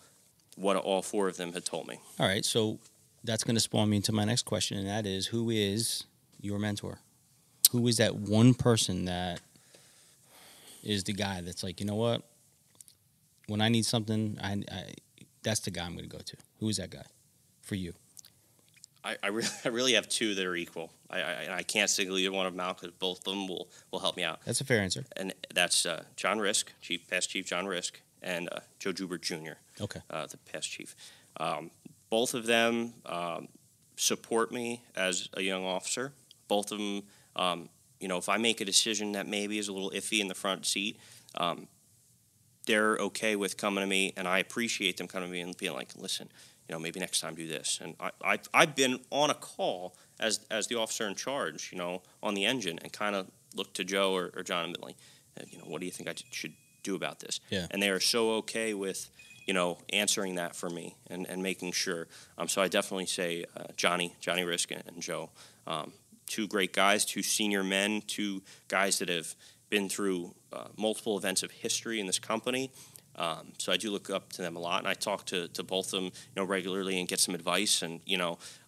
what all 4 of them had told me. All right, so that's going to spawn me into my next question, and that is, who is your mentor? Who is that one person that is the guy that's like, you know what? When I need something, that's the guy I'm going to go to. Who is that guy for you? I really have 2 that are equal. I can't single either one of them out because both of them will help me out. That's a fair answer. And that's John Risk, past Chief John Risk, and Joe Jubert Jr., okay, the past chief. Both of them support me as a young officer. Both of them, if I make a decision that maybe is a little iffy in the front seat, they're okay with coming to me, and I appreciate them coming to me and being like, listen, maybe next time do this. And I've been on a call as the officer in charge, on the engine, and kind of looked to Joe or John and been like, what do you think I should do about this? Yeah. And they are so okay with answering that for me and making sure. So I definitely say Johnny Risk and Joe, 2 great guys, 2 senior men, 2 guys that have been through multiple events of history in this company. So I do look up to them a lot, and I talk to both of them, regularly and get some advice. And,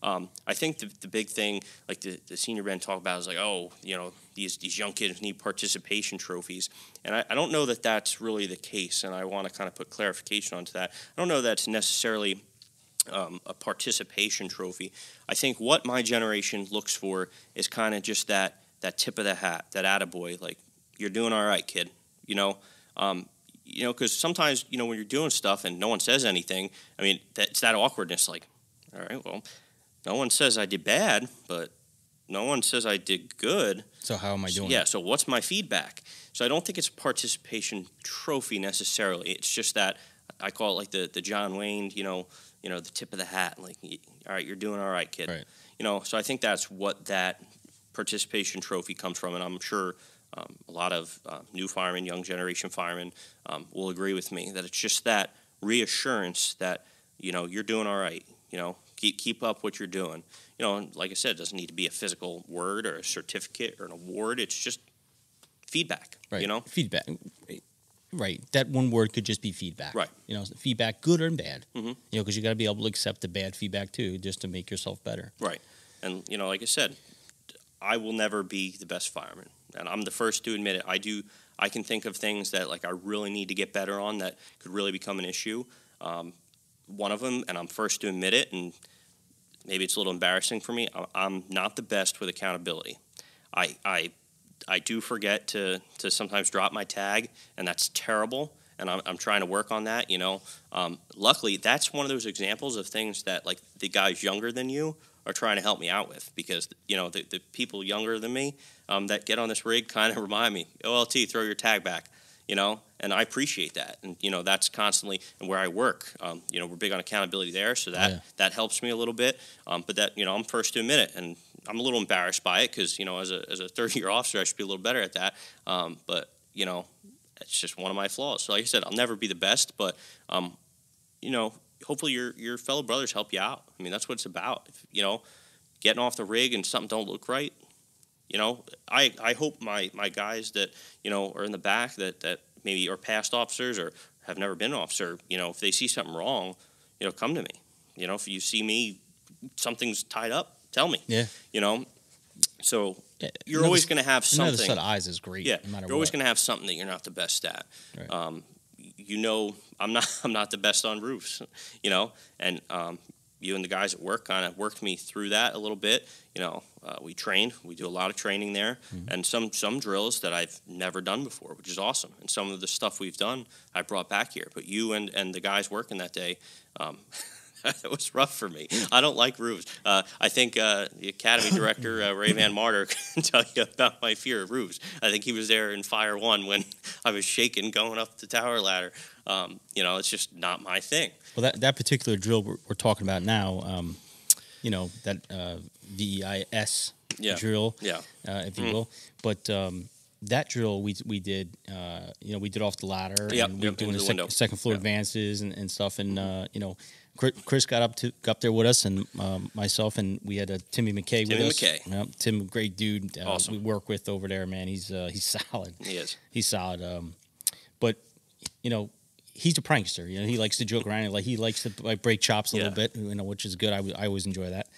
I think the big thing, like the senior men talk about is like, these young kids need participation trophies. And I don't know that that's really the case, and I want to kind of put clarification onto that. I don't know that's necessarily a participation trophy. I think what my generation looks for is kind of just that tip of the hat, that attaboy, like, you're doing all right, kid, because sometimes, when you're doing stuff and no one says anything, it's that awkwardness, like, all right, well, no one says I did bad, but no one says I did good. So how am I doing? Yeah, so what's my feedback? So I don't think it's a participation trophy necessarily. It's just that I call it like the John Wayne, the tip of the hat. Like, all right, you're doing all right, kid. Right. So I think that's what that participation trophy comes from, and I'm sure a lot of new firemen, young generation firemen will agree with me that it's just that reassurance that, you're doing all right. Keep up what you're doing. And like I said, it doesn't need to be a physical word or a certificate or an award. It's just feedback. Right. Feedback. Right. That one word could just be feedback. Right. Feedback, good or bad. Mm-hmm. Because you got to be able to accept the bad feedback too, just to make yourself better. Right. And like I said, I will never be the best fireman, and I'm the first to admit it. I can think of things that like I really need to get better on that could really become an issue. One of them, and I'm first to admit it, and maybe it's a little embarrassing for me. I'm not the best with accountability. I do forget to sometimes drop my tag, and that's terrible. And I'm trying to work on that. Luckily, that's one of those examples of things that like the guys younger than you are trying to help me out with, because the people younger than me that get on this rig kind of remind me, OLT, throw your tag back. And I appreciate that. And, that's constantly, and where I work, we're big on accountability there, so that helps me a little bit. But that, I'm first to admit it, and I'm a little embarrassed by it because, as a 30-year officer, I should be a little better at that. But, it's just one of my flaws. So like I said, I'll never be the best, but, hopefully your fellow brothers help you out. I mean, that's what it's about. If, getting off the rig and something don't look right, I hope my guys that, are in the back that maybe are past officers or have never been an officer, if they see something wrong, come to me. If you see me, something's tied up, tell me. Yeah. So you're always going to have something. Another set of eyes is great. Yeah. No matter you're always what. going to have something that you're not the best at. Right. I'm not the best on roofs, and you and the guys at work kind of worked me through that a little bit. We trained. We do a lot of training there, and some drills that I've never done before, which is awesome. And some of the stuff we've done, I brought back here. But you and the guys working that day, it was rough for me. I don't like roofs. I think the Academy Director, Ray Van Martyr, can tell you about my fear of roofs. I think he was there in Fire 1 when I was shaking going up the tower ladder. It's just not my thing. Well, that particular drill we're talking about now, that VEIS drill, if you will. But that drill we did, we did off the ladder. And we were doing the second floor advances and stuff. And, Chris got up there with us, and myself, and we had Timmy McKay with us. Yep, Tim, great dude. Awesome. We work with over there, man. He's solid. He is. He's solid. But he's a prankster. He likes to joke around. He likes to break chops a little bit. Which is good. I always enjoy that.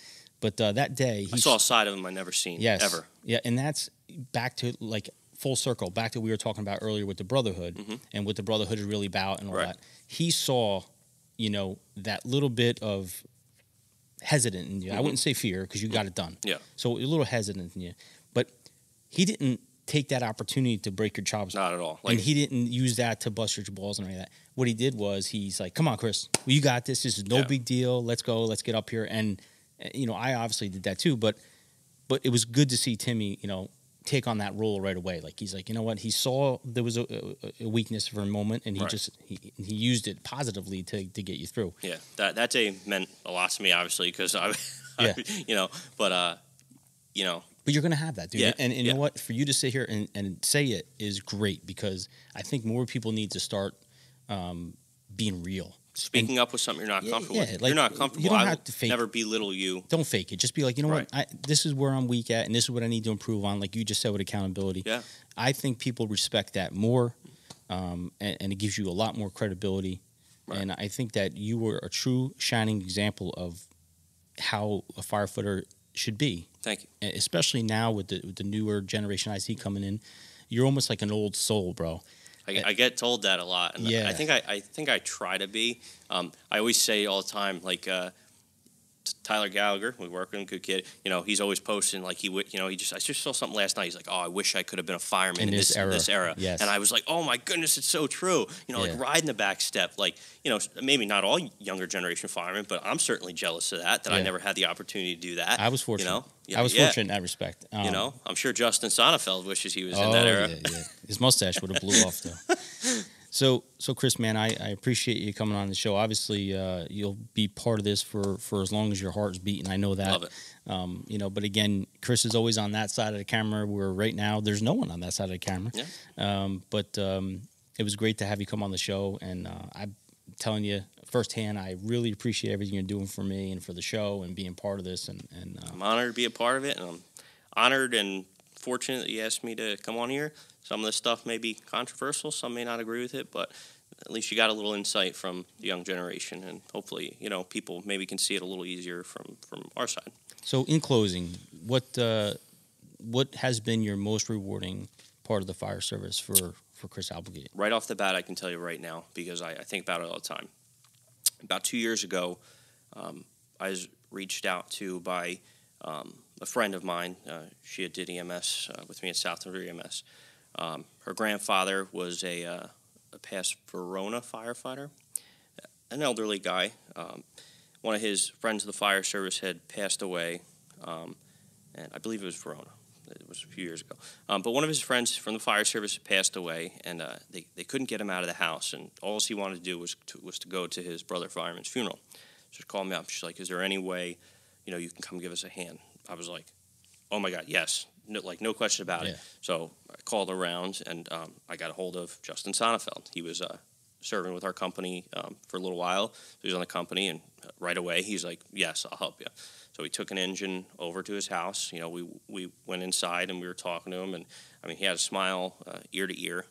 But that day, I saw a side of him I never seen. Yes, ever. Yeah, and that's back to like full circle. Back to what we were talking about earlier with the brotherhood and what the brotherhood is really about and all that. He saw. That little bit of hesitant in you. I wouldn't say fear because you got it done. Yeah. So a little hesitant in you. But he didn't take that opportunity to break your chops. Not at all. And he didn't use that to bust your balls and any of that. What he did was he's like, come on, Chris. Well, you got this. This is no big deal. Let's go. Let's get up here. And, I obviously did that too. But it was good to see Timmy, take on that role right away. Like he's like, you know what? He saw there was a weakness for a moment, and he used it positively to get you through. Yeah, that day meant a lot to me, obviously, because but you're gonna have that, dude. Yeah. And you know what? For you to sit here and say it is great, because I think more people need to start being real. Speaking up with something you're not comfortable with. Like, you're not comfortable. You don't I have to fake. Never belittle you. Don't fake it. Just be like, you know what? This is where I'm weak at, and this is what I need to improve on. Like you just said with accountability. Yeah. I think people respect that more, and it gives you a lot more credibility. Right. And I think that you were a true shining example of how a firefighter should be. Thank you. And especially now with the newer generation IC coming in, you're almost like an old soul, bro. I get told that a lot, and I think I try to be. I always say all the time, like Tyler Gallagher, we work with him, good kid. He's always posting like he would. I just saw something last night. He's like, oh, I wish I could have been a fireman in this era. Yes. And I was like, oh my goodness, it's so true. Like riding the back step. Like maybe not all younger generation firemen, but I'm certainly jealous of that I never had the opportunity to do that. I was fortunate. I was fortunate in that respect. I'm sure Justin Sonnefeld wishes he was in that era. Yeah. His mustache would have blew off though. So Chris, man, I appreciate you coming on the show. Obviously, you'll be part of this for as long as your heart's beating. I know that. Love it. But again, Chris is always on that side of the camera, where right now there's no one on that side of the camera. Yeah. It was great to have you come on the show, and I'm telling you firsthand, I really appreciate everything you're doing for me and for the show and being part of this. And I'm honored to be a part of it, and I'm honored and fortunate that you asked me to come on here. Some of this stuff may be controversial, some may not agree with it, but at least you got a little insight from the young generation, and hopefully, people maybe can see it a little easier from our side. So, in closing, what has been your most rewarding part of the fire service for Chris Applegate? Right off the bat, I can tell you right now, because I think about it all the time. About 2 years ago, I was reached out to by a friend of mine. She had did EMS with me at South River EMS. Her grandfather was a past Verona firefighter, an elderly guy. One of his friends of the fire service had passed away, and I believe it was Verona. It was a few years ago. But one of his friends from the fire service had passed away, and they couldn't get him out of the house, and all he wanted to do was to go to his brother fireman's funeral. So she called me up. She's like, "Is there any way, you can come give us a hand?" I was like, "Oh my God, yes." No question about it. So I called around, and I got a hold of Justin Sonnefeld. He was serving with our company for a little while. So he was on the company, and right away he's like, "Yes, I'll help you." So we took an engine over to his house. We went inside, and we were talking to him, and he had a smile ear to ear.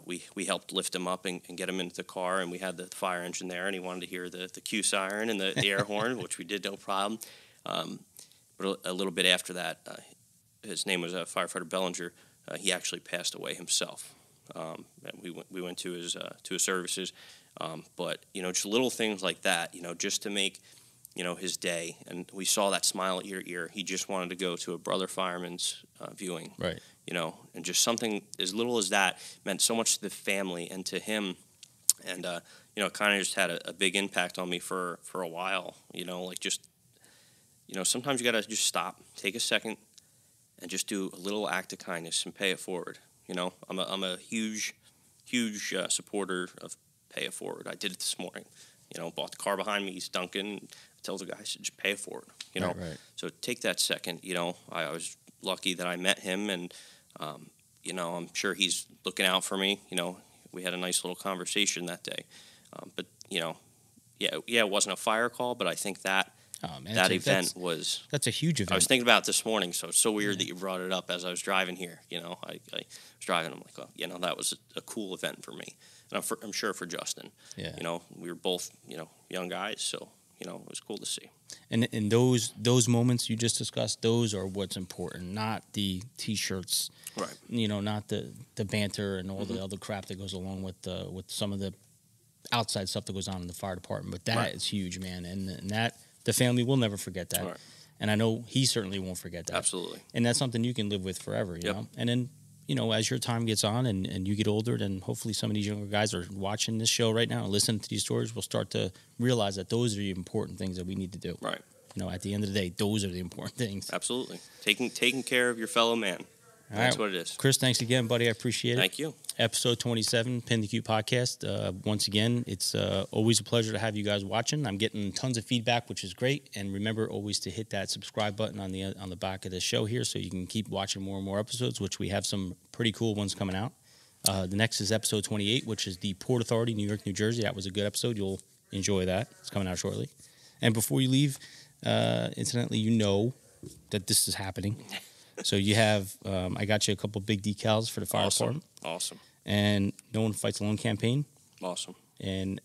We helped lift him up and get him into the car, and we had the fire engine there, and he wanted to hear the Q siren and the air horn, which we did no problem. But a little bit after that, his name was Firefighter Bellinger. He actually passed away himself. And we went to his services, but just little things like that. Just to make his day, and we saw that smile ear to ear. He just wanted to go to a brother fireman's viewing, right? And just something as little as that meant so much to the family and to him, and it kind of just had a big impact on me for a while. Sometimes you got to just stop, take a second, and just do a little act of kindness and pay it forward. I'm a huge supporter of pay it forward. I did it this morning. Bought the car behind me. He's Duncan. I tell the guys to just pay it forward. Right. So take that second. I was lucky that I met him, and I'm sure he's looking out for me. We had a nice little conversation that day. But it wasn't a fire call, but I think that. Oh, man, that event was... That's a huge event. I was thinking about it this morning, so it's so weird that you brought it up as I was driving here. I was driving, I'm like, that was a cool event for me. And I'm sure for Justin. Yeah. We were both, young guys, so, it was cool to see. And those moments you just discussed, those are what's important, not the T-shirts. Right. Not the banter and all the other crap that goes along with some of the outside stuff that goes on in the fire department. But that is huge, man. And that... The family will never forget that. Right. And I know he certainly won't forget that. Absolutely. And that's something you can live with forever, you know? And then, as your time gets on and you get older, then hopefully some of these younger guys are watching this show right now and listening to these stories will start to realize that those are the important things that we need to do. Right. At the end of the day, those are the important things. Absolutely. Taking care of your fellow man. That's what it is. Chris, thanks again, buddy. I appreciate it. Thank you. Episode 27, PintheQ podcast. Once again, it's always a pleasure to have you guys watching. I'm getting tons of feedback, which is great. And remember always to hit that subscribe button on the back of the show here so you can keep watching more and more episodes, which we have some pretty cool ones coming out. The next is episode 28, which is the Port Authority, New York, New Jersey. That was a good episode. You'll enjoy that. It's coming out shortly. And before you leave, incidentally, that this is happening. So you have, I got you a couple big decals for the fire department. Awesome. And No One Fights Alone campaign. Awesome. And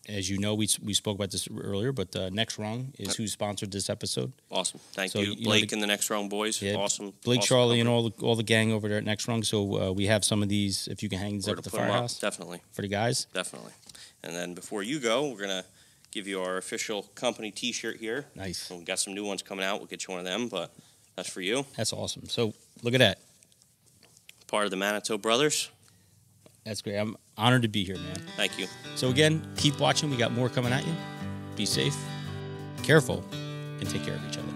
as you know, we spoke about this earlier, but Next Rung is who sponsored this episode. Awesome. Thank you. Blake and the Next Rung boys. Yeah, awesome. Blake, awesome Charlie, and all the gang over there at Next Rung. So we have some of these, if you can hang these up at the firehouse. Definitely. For the guys. Definitely. And then before you go, we're going to give you our official company T-shirt here. Nice. So we've got some new ones coming out. We'll get you one of them, but that's for you. That's awesome. So look at that. Part of the Manitou brothers. That's great. I'm honored to be here, man. Thank you. So again, keep watching. We got more coming at you. Be safe, careful, and take care of each other.